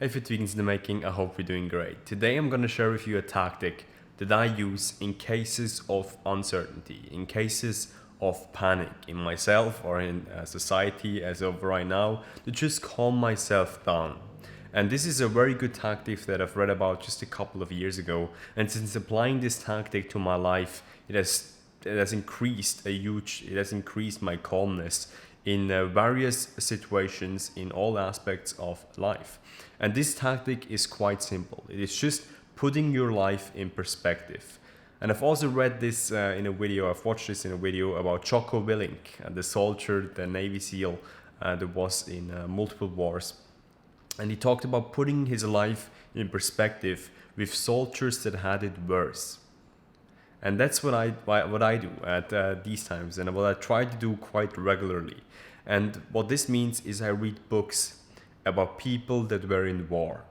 Hey Fit Vegans in the making, I hope you're doing great. Today I'm going to share with you a tactic that I use in cases of uncertainty, in cases of panic in myself or in society as of right now, to just calm myself down. And this is a very good tactic that I've read about just a couple of years ago. And since applying this tactic to my life, it has increased my calmness in various situations in all aspects of life. And this tactic is quite simple. It is just putting your life in perspective. And I've also read this in a video, I've watched this in a video about Jocko Willink, the soldier, the Navy SEAL that was in multiple wars. And he talked about putting his life in perspective with soldiers that had it worse. And that's what I do at these times, and what I try to do quite regularly. And what this means is I read books about people that were in war,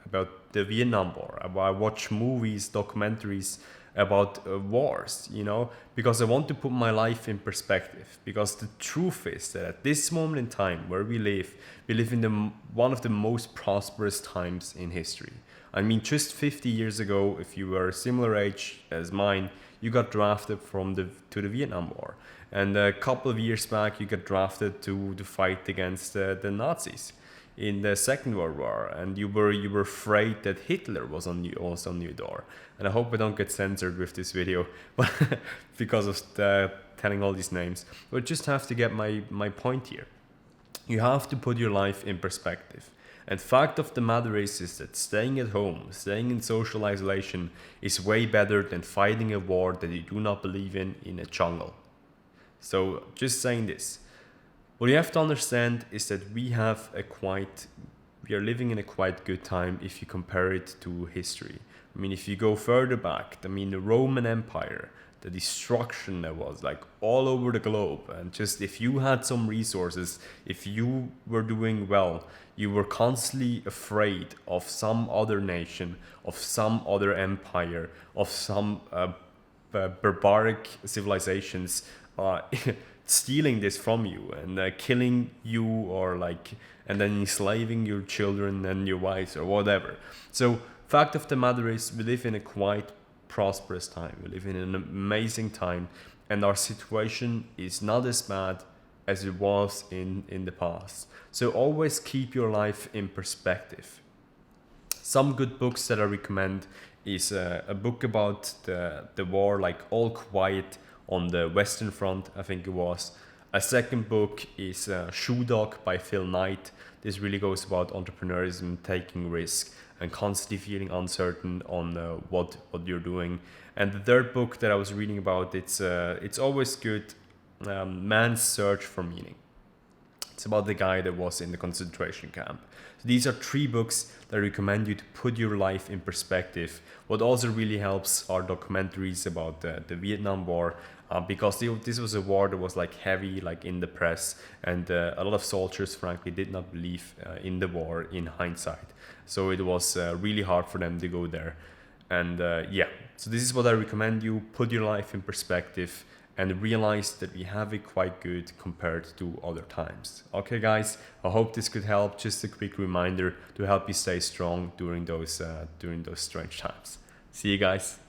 about the Vietnam War. I watch movies, documentaries about wars, because I want to put my life in perspective. Because the truth is that at this moment in time where we live in one of the most prosperous times in history. I mean, just 50 years ago, if you were a similar age as mine, you got drafted to the Vietnam War. And a couple of years back, you got drafted to fight against the Nazis in the Second World War, and you were afraid that Hitler was on your door. And I hope I don't get censored with this video, but because of telling all these names. But just have to get my point here. You have to put your life in perspective. And fact of the matter is that staying at home, staying in social isolation is way better than fighting a war that you do not believe in a jungle. So just saying this. What you have to understand is that we are living in a quite good time if you compare it to history. I mean, if you go further back, the Roman Empire, the destruction that was like all over the globe, and just if you had some resources, if you were doing well, you were constantly afraid of some other nation, of some other empire, of some barbaric civilizations stealing this from you and killing you, and then enslaving your children and your wives or whatever. So fact of the matter is, we live in a quite prosperous time. We live in an amazing time, and our situation is not as bad as it was in the past. So always keep your life in perspective. Some good books that I recommend is a book about the war, like All Quiet on the Western Front, I think it was. A second book is Shoe Dog by Phil Knight. This really goes about entrepreneurism, taking risk, and constantly feeling uncertain on what you're doing. And the third book that I was reading about, it's always good, Man's Search for Meaning. It's about the guy that was in the concentration camp. So these are three books that I recommend you to put your life in perspective. What also really helps are documentaries about the Vietnam War, because this was a war that was heavy in the press, and a lot of soldiers frankly did not believe in the war in hindsight. So it was really hard for them to go there. And so this is what I recommend you: put your life in perspective and realize that we have it quite good compared to other times. Okay guys, I hope this could help. Just a quick reminder to help you stay strong during those strange times. See you guys.